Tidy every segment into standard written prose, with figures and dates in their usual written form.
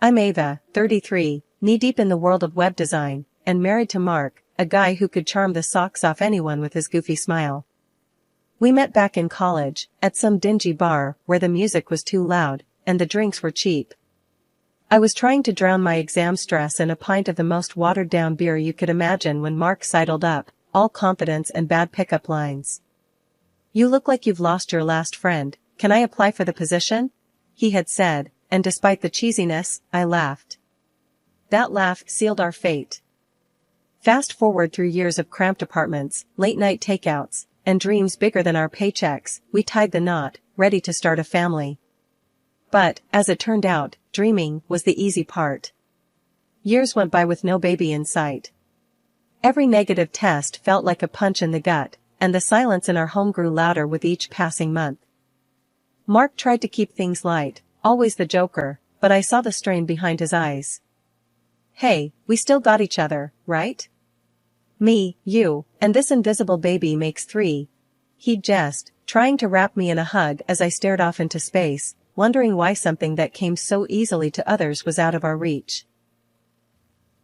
I'm Ava, 33, knee-deep in the world of web design, and married to Mark, a guy who could charm the socks off anyone with his goofy smile. We met back in college, at some dingy bar where the music was too loud, and the drinks were cheap. I was trying to drown my exam stress in a pint of the most watered-down beer you could imagine when Mark sidled up, all confidence and bad pickup lines. "You look like you've lost your last friend, can I apply for the position?" he had said, and despite the cheesiness, I laughed. That laugh sealed our fate. Fast forward through years of cramped apartments, late-night takeouts, and dreams bigger than our paychecks, we tied the knot, ready to start a family. But, as it turned out, dreaming was the easy part. Years went by with no baby in sight. Every negative test felt like a punch in the gut, and the silence in our home grew louder with each passing month. Mark tried to keep things light, always the joker, but I saw the strain behind his eyes. "Hey, we still got each other, right? Me, you, and this invisible baby makes 3. He'd jest, trying to wrap me in a hug as I stared off into space, wondering why something that came so easily to others was out of our reach.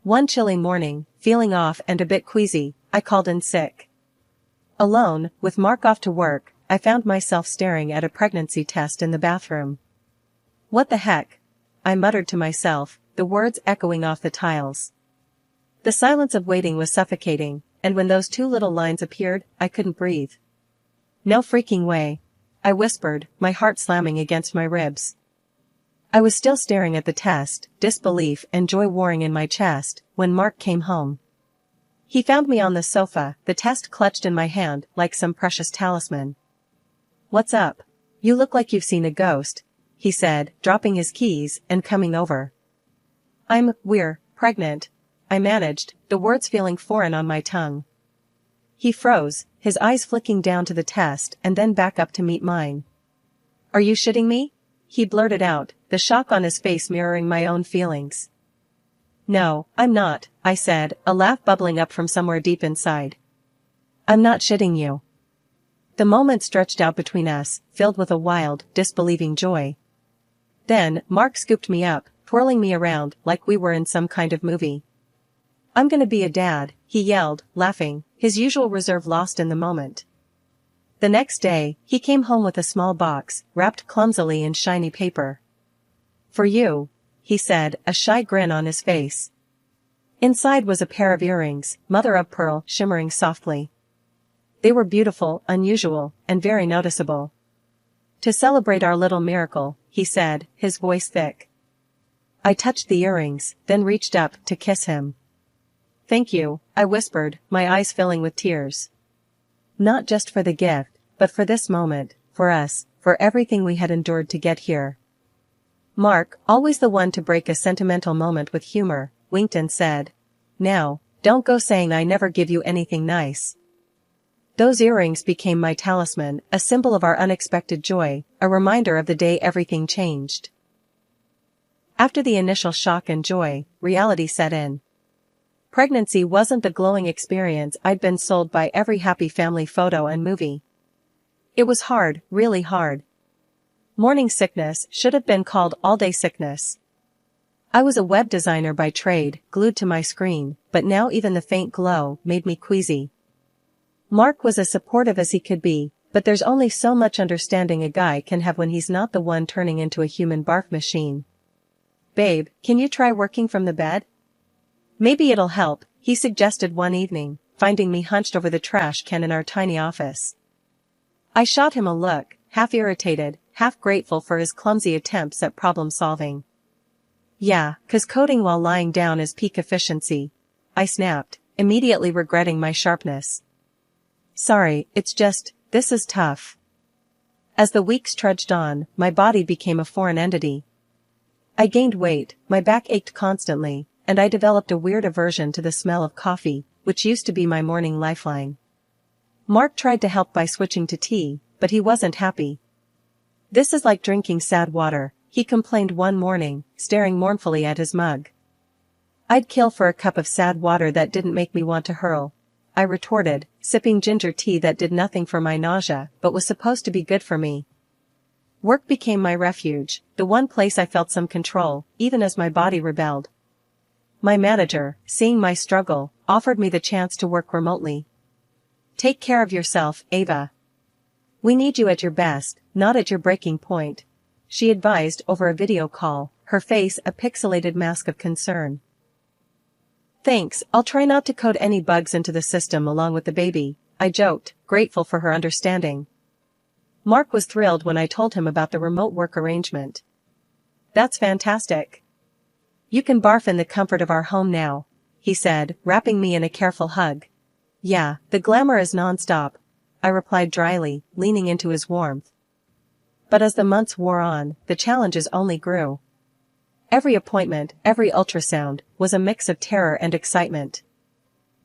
One chilly morning, feeling off and a bit queasy, I called in sick. Alone, with Mark off to work, I found myself staring at a pregnancy test in the bathroom. "What the heck?" I muttered to myself, the words echoing off the tiles. The silence of waiting was suffocating, and when those 2 little lines appeared, I couldn't breathe. "No freaking way," I whispered, my heart slamming against my ribs. I was still staring at the test, disbelief and joy warring in my chest, when Mark came home. He found me on the sofa, the test clutched in my hand like some precious talisman. "What's up? You look like you've seen a ghost," he said, dropping his keys and coming over. We're pregnant," I managed, the words feeling foreign on my tongue. He froze, his eyes flicking down to the test and then back up to meet mine. "Are you shitting me?" he blurted out, the shock on his face mirroring my own feelings. "No, I'm not," I said, a laugh bubbling up from somewhere deep inside. "I'm not shitting you." The moment stretched out between us, filled with a wild, disbelieving joy. Then, Mark scooped me up, twirling me around like we were in some kind of movie. "I'm gonna be a dad," he yelled, laughing, his usual reserve lost in the moment. The next day, he came home with a small box, wrapped clumsily in shiny paper. "For you," he said, a shy grin on his face. Inside was a pair of earrings, mother of pearl, shimmering softly. They were beautiful, unusual, and very noticeable. "To celebrate our little miracle," he said, his voice thick. I touched the earrings, then reached up to kiss him. "Thank you," I whispered, my eyes filling with tears. Not just for the gift, but for this moment, for us, for everything we had endured to get here. Mark, always the one to break a sentimental moment with humor, winked and said, "Now, don't go saying I never give you anything nice." Those earrings became my talisman, a symbol of our unexpected joy, a reminder of the day everything changed. After the initial shock and joy, reality set in. Pregnancy wasn't the glowing experience I'd been sold by every happy family photo and movie. It was hard, really hard. Morning sickness should have been called all-day sickness. I was a web designer by trade, glued to my screen, but now even the faint glow made me queasy. Mark was as supportive as he could be, but there's only so much understanding a guy can have when he's not the one turning into a human barf machine. "Babe, can you try working from the bed? Maybe it'll help," he suggested one evening, finding me hunched over the trash can in our tiny office. I shot him a look, half irritated, half grateful for his clumsy attempts at problem-solving. "Yeah, 'cause coding while lying down is peak efficiency," I snapped, immediately regretting my sharpness. "Sorry, it's just, this is tough." As the weeks trudged on, my body became a foreign entity. I gained weight, my back ached constantly, and I developed a weird aversion to the smell of coffee, which used to be my morning lifeline. Mark tried to help by switching to tea, but he wasn't happy. "This is like drinking sad water," he complained one morning, staring mournfully at his mug. "I'd kill for a cup of sad water that didn't make me want to hurl," I retorted, sipping ginger tea that did nothing for my nausea but was supposed to be good for me. Work became my refuge, the one place I felt some control, even as my body rebelled. My manager, seeing my struggle, offered me the chance to work remotely. "Take care of yourself, Ava. We need you at your best, not at your breaking point," she advised over a video call, her face a pixelated mask of concern. "Thanks, I'll try not to code any bugs into the system along with the baby," I joked, grateful for her understanding. Mark was thrilled when I told him about the remote work arrangement. "That's fantastic. You can barf in the comfort of our home now," he said, wrapping me in a careful hug. "Yeah, the glamour is non-stop," I replied dryly, leaning into his warmth. But as the months wore on, the challenges only grew. Every appointment, every ultrasound, was a mix of terror and excitement.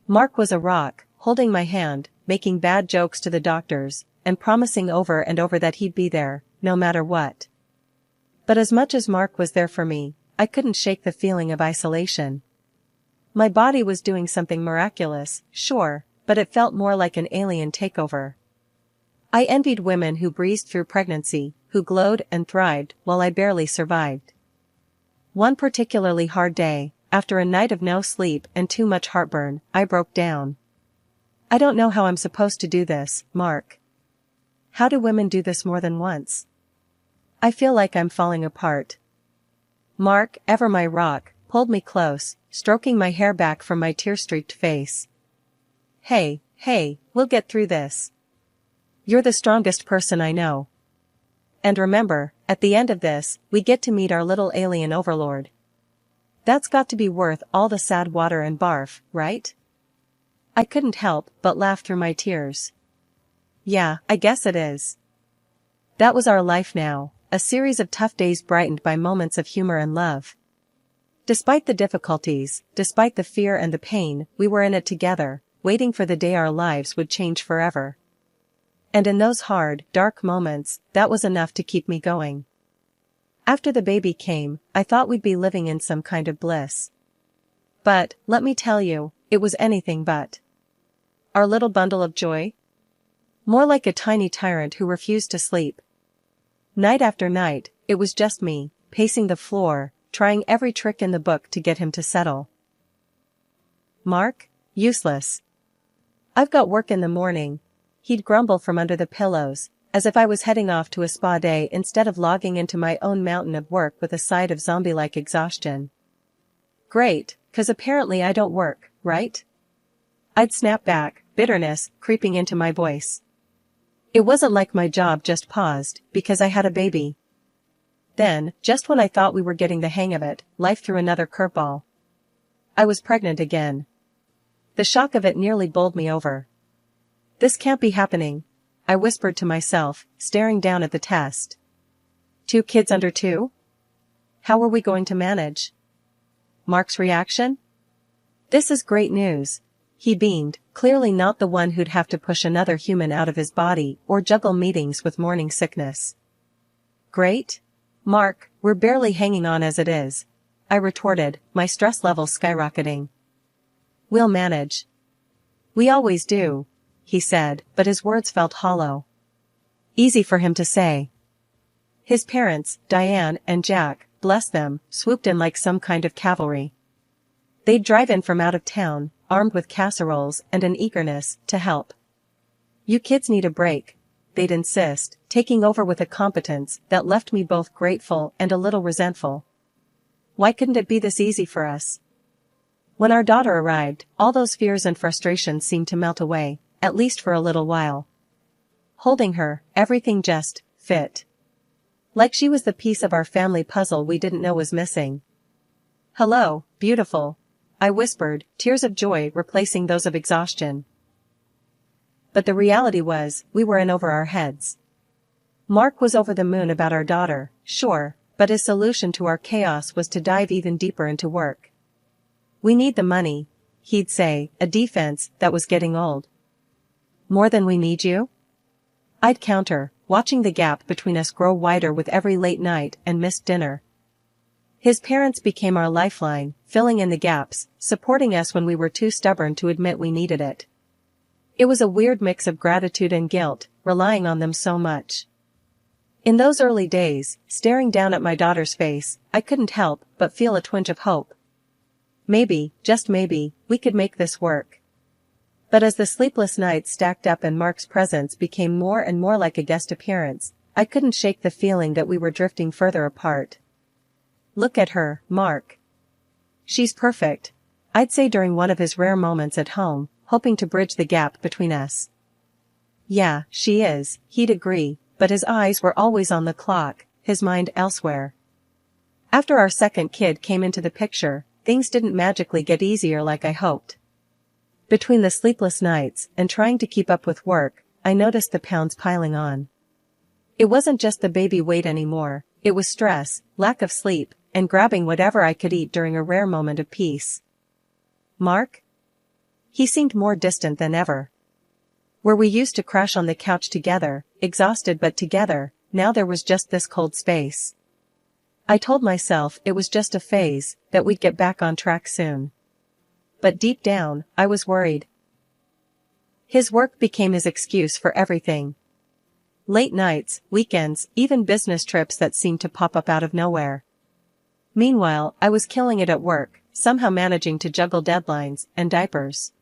Mark was a rock, holding my hand, making bad jokes to the doctors, and promising over and over that he'd be there, no matter what. But as much as Mark was there for me, I couldn't shake the feeling of isolation. My body was doing something miraculous, sure, but it felt more like an alien takeover. I envied women who breezed through pregnancy, who glowed and thrived, while I barely survived. One particularly hard day, after a night of no sleep and too much heartburn, I broke down. "I don't know how I'm supposed to do this, Mark. How do women do this more than once? I feel like I'm falling apart." Mark, ever my rock, pulled me close, stroking my hair back from my tear-streaked face. Hey, we'll get through this. You're the strongest person I know. And remember, at the end of this, we get to meet our little alien overlord. That's got to be worth all the sad water and barf, right?" I couldn't help but laugh through my tears. "Yeah, I guess it is." That was our life now, a series of tough days brightened by moments of humor and love. Despite the difficulties, despite the fear and the pain, we were in it together, waiting for the day our lives would change forever. And in those hard, dark moments, that was enough to keep me going. After the baby came, I thought we'd be living in some kind of bliss. But, let me tell you, it was anything but. Our little bundle of joy? More like a tiny tyrant who refused to sleep. Night after night, it was just me, pacing the floor, trying every trick in the book to get him to settle. "Mark? Useless. I've got work in the morning," he'd grumble from under the pillows, as if I was heading off to a spa day instead of logging into my own mountain of work with a side of zombie-like exhaustion. "Great, 'cause apparently I don't work, right?" I'd snap back, bitterness creeping into my voice. It wasn't like my job just paused because I had a baby. Then, just when I thought we were getting the hang of it, life threw another curveball. I was pregnant again. The shock of it nearly bowled me over. "This can't be happening," I whispered to myself, staring down at the test. 2 kids under 2? How were we going to manage? Mark's reaction? "This is great news." He beamed, clearly not the one who'd have to push another human out of his body or juggle meetings with morning sickness. "Great? Mark, we're barely hanging on as it is," I retorted, my stress levels skyrocketing. "We'll manage." "We always do," he said, but his words felt hollow. Easy for him to say. His parents, Diane and Jack, bless them, swooped in like some kind of cavalry. They'd drive in from out of town, armed with casseroles and an eagerness to help. "You kids need a break," they'd insist, taking over with a competence that left me both grateful and a little resentful. Why couldn't it be this easy for us? When our daughter arrived, all those fears and frustrations seemed to melt away, at least for a little while. Holding her, everything just fit. Like she was the piece of our family puzzle we didn't know was missing. "Hello, beautiful," I whispered, tears of joy replacing those of exhaustion. But the reality was, we were in over our heads. Mark was over the moon about our daughter, sure, but his solution to our chaos was to dive even deeper into work. "We need the money," he'd say, a defense that was getting old. "More than we need you?" I'd counter, watching the gap between us grow wider with every late night and missed dinner. His parents became our lifeline, filling in the gaps, supporting us when we were too stubborn to admit we needed it. It was a weird mix of gratitude and guilt, relying on them so much. In those early days, staring down at my daughter's face, I couldn't help but feel a twinge of hope. Maybe, just maybe, we could make this work. But as the sleepless nights stacked up and Mark's presence became more and more like a guest appearance, I couldn't shake the feeling that we were drifting further apart. Look at her, Mark. She's perfect, I'd say during one of his rare moments at home, hoping to bridge the gap between us. Yeah, she is, he'd agree, but his eyes were always on the clock, his mind elsewhere. After our second kid came into the picture, things didn't magically get easier like I hoped. Between the sleepless nights and trying to keep up with work, I noticed the pounds piling on. It wasn't just the baby weight anymore, it was stress, lack of sleep, and grabbing whatever I could eat during a rare moment of peace. Mark? He seemed more distant than ever. Where we used to crash on the couch together, exhausted but together, now there was just this cold space. I told myself it was just a phase, that we'd get back on track soon. But deep down, I was worried. His work became his excuse for everything. Late nights, weekends, even business trips that seemed to pop up out of nowhere. Meanwhile, I was killing it at work, somehow managing to juggle deadlines and diapers.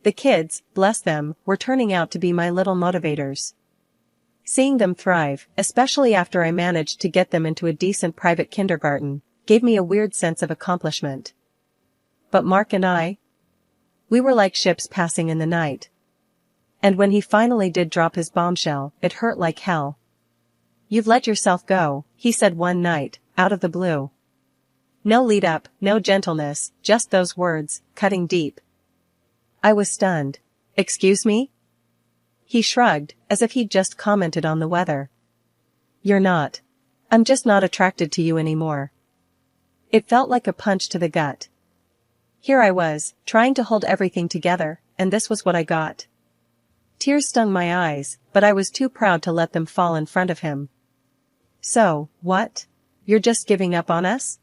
The kids, bless them, were turning out to be my little motivators. Seeing them thrive, especially after I managed to get them into a decent private kindergarten, gave me a weird sense of accomplishment. But Mark and I? We were like ships passing in the night. And when he finally did drop his bombshell, it hurt like hell. "You've let yourself go," he said one night, out of the blue. No lead up, no gentleness, just those words, cutting deep. I was stunned. "Excuse me?" He shrugged, as if he'd just commented on the weather. "You're not. I'm just not attracted to you anymore." It felt like a punch to the gut. Here I was, trying to hold everything together, and this was what I got. Tears stung my eyes, but I was too proud to let them fall in front of him. "So, what? You're just giving up on us?"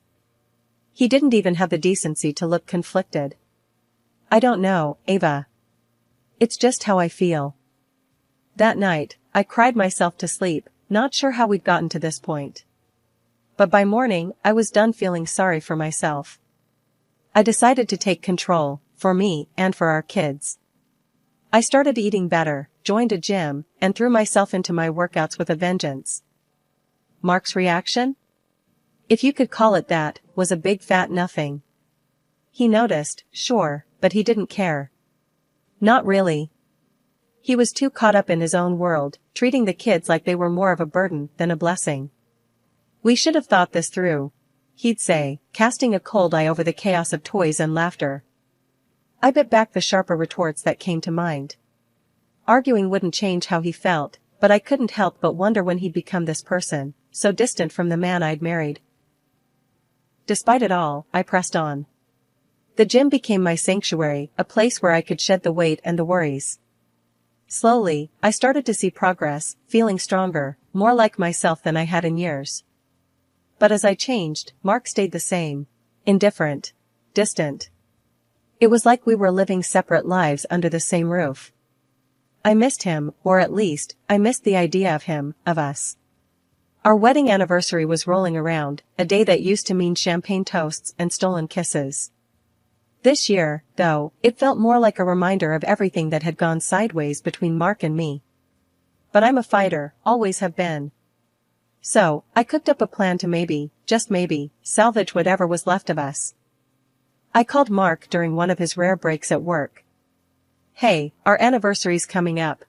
He didn't even have the decency to look conflicted. "I don't know, Ava. It's just how I feel." That night, I cried myself to sleep, not sure how we'd gotten to this point. But by morning, I was done feeling sorry for myself. I decided to take control, for me and for our kids. I started eating better, joined a gym, and threw myself into my workouts with a vengeance. Mark's reaction? If you could call it that, was a big fat nothing. He noticed, sure, but he didn't care. Not really. He was too caught up in his own world, treating the kids like they were more of a burden than a blessing. "We should have thought this through," he'd say, casting a cold eye over the chaos of toys and laughter. I bit back the sharper retorts that came to mind. Arguing wouldn't change how he felt, but I couldn't help but wonder when he'd become this person, so distant from the man I'd married. Despite it all, I pressed on. The gym became my sanctuary, a place where I could shed the weight and the worries. Slowly, I started to see progress, feeling stronger, more like myself than I had in years. But as I changed, Mark stayed the same. Indifferent. Distant. It was like we were living separate lives under the same roof. I missed him, or at least, I missed the idea of him, of us. Our wedding anniversary was rolling around, a day that used to mean champagne toasts and stolen kisses. This year, though, it felt more like a reminder of everything that had gone sideways between Mark and me. But I'm a fighter, always have been. So, I cooked up a plan to maybe, just maybe, salvage whatever was left of us. I called Mark during one of his rare breaks at work. "Hey, our anniversary's coming up.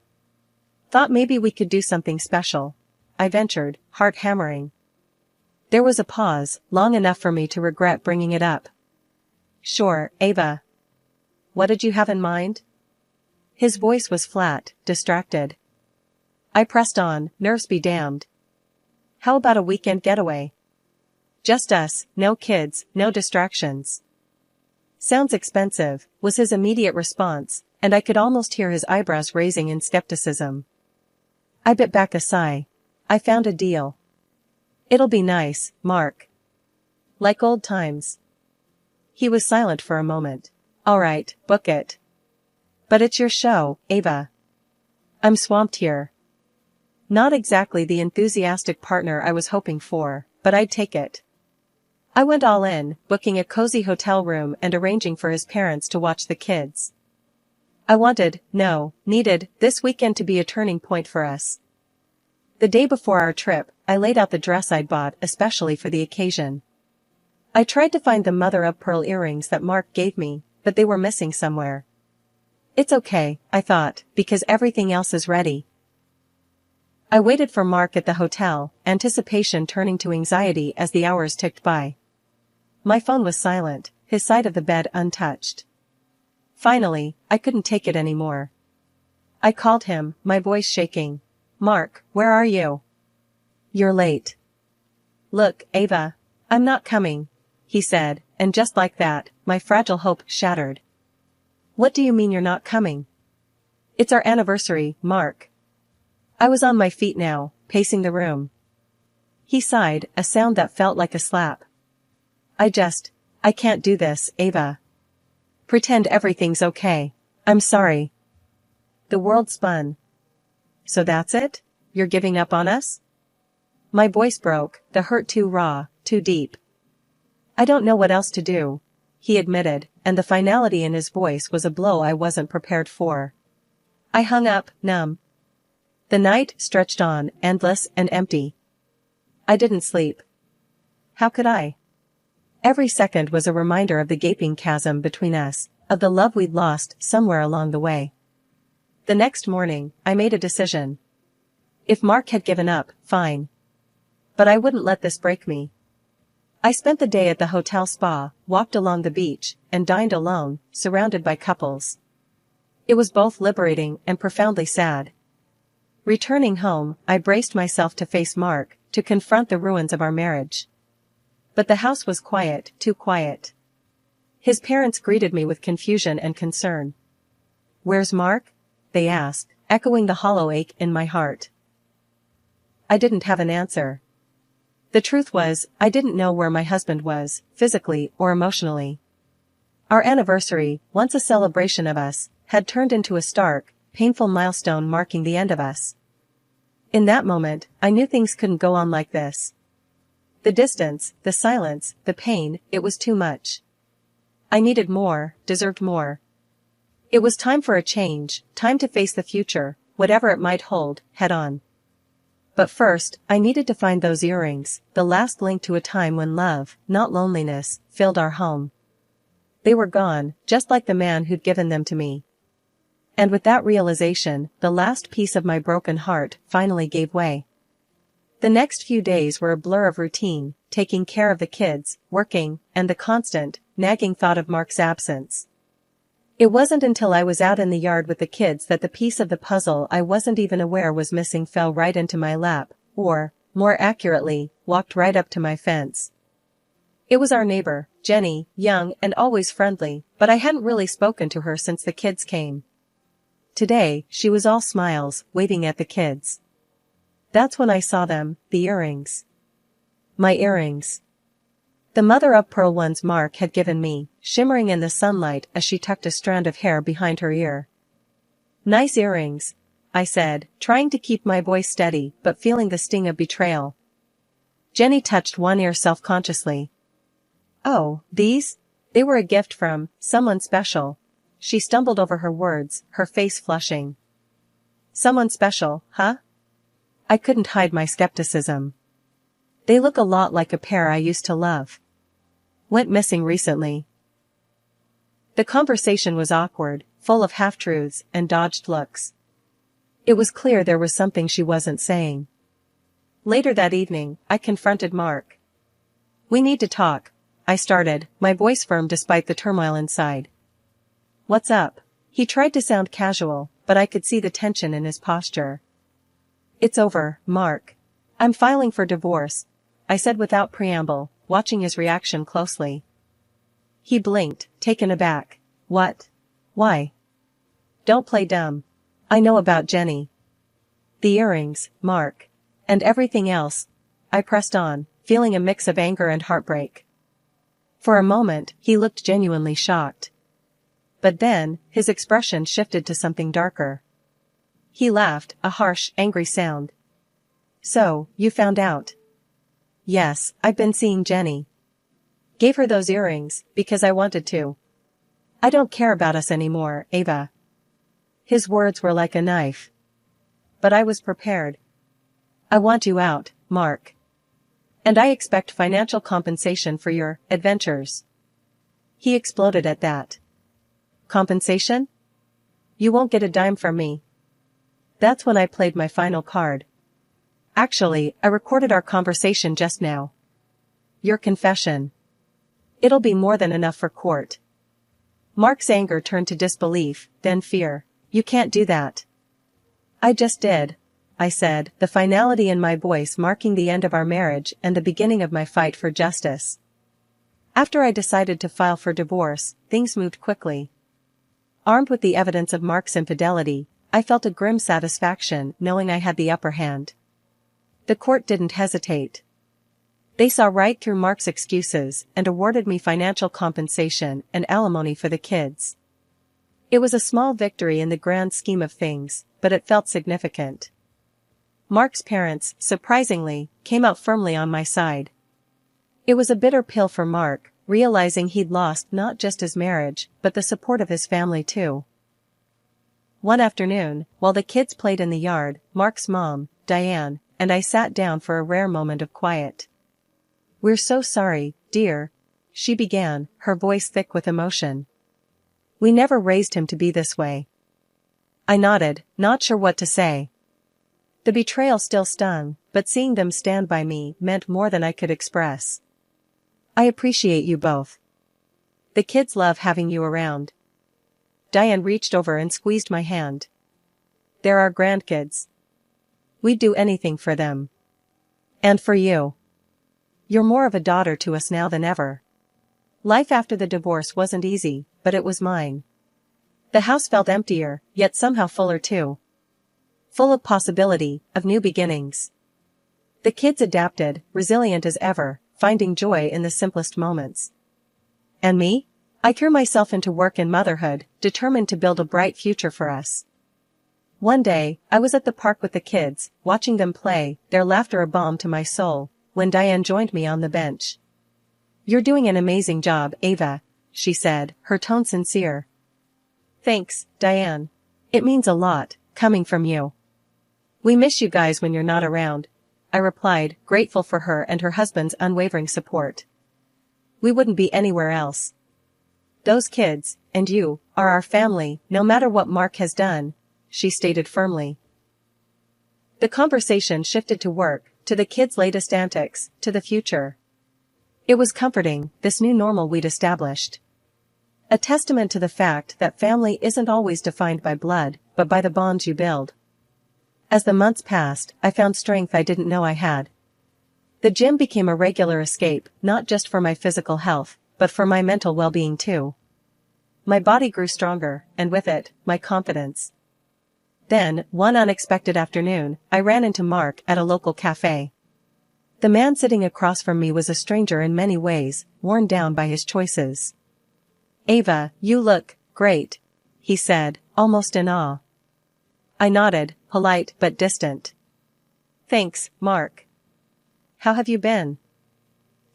Thought maybe we could do something special," I ventured, heart hammering. There was a pause, long enough for me to regret bringing it up. "Sure, Ava. What did you have in mind?" His voice was flat, distracted. I pressed on, nerves be damned. "How about a weekend getaway? Just us, no kids, no distractions." "Sounds expensive," was his immediate response, and I could almost hear his eyebrows raising in skepticism. I bit back a sigh. "I found a deal. It'll be nice, Mark. Like old times." He was silent for a moment. "All right, book it. But it's your show, Ava. I'm swamped here." Not exactly the enthusiastic partner I was hoping for, but I'd take it. I went all in, booking a cozy hotel room and arranging for his parents to watch the kids. I needed, this weekend to be a turning point for us. The day before our trip, I laid out the dress I'd bought especially for the occasion. I tried to find the mother-of-pearl earrings that Mark gave me, but they were missing somewhere. It's okay, I thought, because everything else is ready. I waited for Mark at the hotel, anticipation turning to anxiety as the hours ticked by. My phone was silent, his side of the bed untouched. Finally, I couldn't take it anymore. I called him, my voice shaking. Mark, where are you? You're late. Look, Ava, I'm not coming, he said, and just like that, my fragile hope shattered. What do you mean you're not coming? It's our anniversary, Mark. I was on my feet now, pacing the room. He sighed, a sound that felt like a slap. I can't do this, Ava. Pretend everything's okay. I'm sorry. The world spun. So that's it? You're giving up on us? My voice broke, the hurt too raw, too deep. I don't know what else to do, he admitted, and the finality in his voice was a blow I wasn't prepared for. I hung up, numb. The night stretched on, endless and empty. I didn't sleep. How could I? Every second was a reminder of the gaping chasm between us, of the love we'd lost somewhere along the way. The next morning, I made a decision. If Mark had given up, fine. But I wouldn't let this break me. I spent the day at the hotel spa, walked along the beach, and dined alone, surrounded by couples. It was both liberating and profoundly sad. Returning home, I braced myself to face Mark, to confront the ruins of our marriage. But the house was quiet, too quiet. His parents greeted me with confusion and concern. Where's Mark? They asked, echoing the hollow ache in my heart. I didn't have an answer. The truth was, I didn't know where my husband was, physically or emotionally. Our anniversary, once a celebration of us, had turned into a stark, painful milestone marking the end of us. In that moment, I knew things couldn't go on like this. The distance, the silence, the pain, it was too much. I needed more, deserved more. It was time for a change, time to face the future, whatever it might hold, head on. But first, I needed to find those earrings, the last link to a time when love, not loneliness, filled our home. They were gone, just like the man who'd given them to me. And with that realization, the last piece of my broken heart finally gave way. The next few days were a blur of routine, taking care of the kids, working, and the constant, nagging thought of Mark's absence. It wasn't until I was out in the yard with the kids that the piece of the puzzle I wasn't even aware was missing fell right into my lap, or, more accurately, walked right up to my fence. It was our neighbor, Jenny, young and always friendly, but I hadn't really spoken to her since the kids came. Today, she was all smiles, waving at the kids. That's when I saw them, the earrings. My earrings. The mother-of-pearl ones Mark had given me, shimmering in the sunlight as she tucked a strand of hair behind her ear. Nice earrings, I said, trying to keep my voice steady but feeling the sting of betrayal. Jenny touched one ear self-consciously. Oh, these? They were a gift from someone special. She stumbled over her words, her face flushing. Someone special, huh? I couldn't hide my skepticism. They look a lot like a pair I used to love. Went missing recently. The conversation was awkward, full of half-truths and dodged looks. It was clear there was something she wasn't saying. Later that evening, I confronted Mark. We need to talk, I started, my voice firm despite the turmoil inside. What's up? He tried to sound casual, but I could see the tension in his posture. It's over, Mark. I'm filing for divorce, I said without preamble, watching his reaction closely. He blinked, taken aback. What? Why? Don't play dumb. I know about Jenny. The earrings, Mark. And everything else. I pressed on, feeling a mix of anger and heartbreak. For a moment, he looked genuinely shocked. But then, his expression shifted to something darker. He laughed, a harsh, angry sound. So, you found out? Yes, I've been seeing Jenny. Gave her those earrings, because I wanted to. I don't care about us anymore, Ava. His words were like a knife. But I was prepared. I want you out, Mark. And I expect financial compensation for your adventures. He exploded at that. Compensation? You won't get a dime from me. That's when I played my final card. Actually, I recorded our conversation just now. Your confession. It'll be more than enough for court. Mark's anger turned to disbelief, then fear. You can't do that. I just did, I said, the finality in my voice marking the end of our marriage and the beginning of my fight for justice. After I decided to file for divorce, things moved quickly. Armed with the evidence of Mark's infidelity, I felt a grim satisfaction knowing I had the upper hand. The court didn't hesitate. They saw right through Mark's excuses and awarded me financial compensation and alimony for the kids. It was a small victory in the grand scheme of things, but it felt significant. Mark's parents, surprisingly, came out firmly on my side. It was a bitter pill for Mark, realizing he'd lost not just his marriage, but the support of his family too. One afternoon, while the kids played in the yard, Mark's mom, Diane, and I sat down for a rare moment of quiet. "We're so sorry, dear," she began, her voice thick with emotion. "We never raised him to be this way." I nodded, not sure what to say. The betrayal still stung, but seeing them stand by me meant more than I could express. "I appreciate you both. The kids love having you around." Diane reached over and squeezed my hand. "They're our grandkids. We'd do anything for them. And for you. You're more of a daughter to us now than ever." Life after the divorce wasn't easy, but it was mine. The house felt emptier, yet somehow fuller too. Full of possibility, of new beginnings. The kids adapted, resilient as ever, finding joy in the simplest moments. And me? I threw myself into work and motherhood, determined to build a bright future for us. One day, I was at the park with the kids, watching them play, their laughter a balm to my soul, when Diane joined me on the bench. "You're doing an amazing job, Ava," she said, her tone sincere. "Thanks, Diane. It means a lot, coming from you." "We miss you guys when you're not around," I replied, grateful for her and her husband's unwavering support. "We wouldn't be anywhere else. Those kids, and you, are our family, no matter what Mark has done," she stated firmly. The conversation shifted to work, to the kids' latest antics, to the future. It was comforting, this new normal we'd established. A testament to the fact that family isn't always defined by blood, but by the bonds you build. As the months passed, I found strength I didn't know I had. The gym became a regular escape, not just for my physical health, but for my mental well-being too. My body grew stronger, and with it, my confidence. Then, one unexpected afternoon, I ran into Mark at a local cafe. The man sitting across from me was a stranger in many ways, worn down by his choices. "Ava, you look great," he said, almost in awe. I nodded, polite but distant. "Thanks, Mark. How have you been?"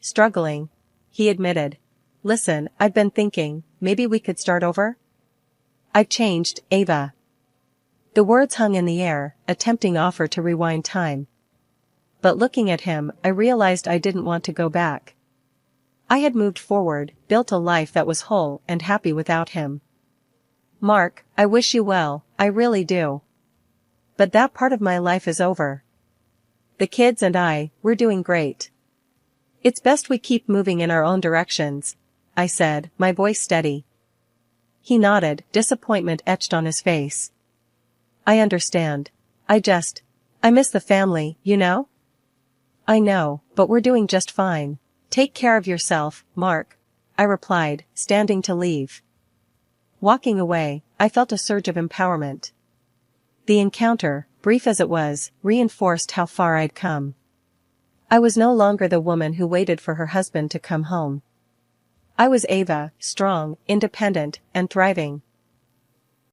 "Struggling," he admitted. "Listen, I've been thinking, maybe we could start over?" "I've changed, Ava." The words hung in the air, a tempting offer to rewind time. But looking at him, I realized I didn't want to go back. I had moved forward, built a life that was whole and happy without him. "Mark, I wish you well, I really do. But that part of my life is over. The kids and we're doing great. It's best we keep moving in our own directions," I said, my voice steady. He nodded, disappointment etched on his face. "I understand. I miss the family, you know?" "I know, but we're doing just fine. Take care of yourself, Mark," I replied, standing to leave. Walking away, I felt a surge of empowerment. The encounter, brief as it was, reinforced how far I'd come. I was no longer the woman who waited for her husband to come home. I was Ava, strong, independent, and thriving.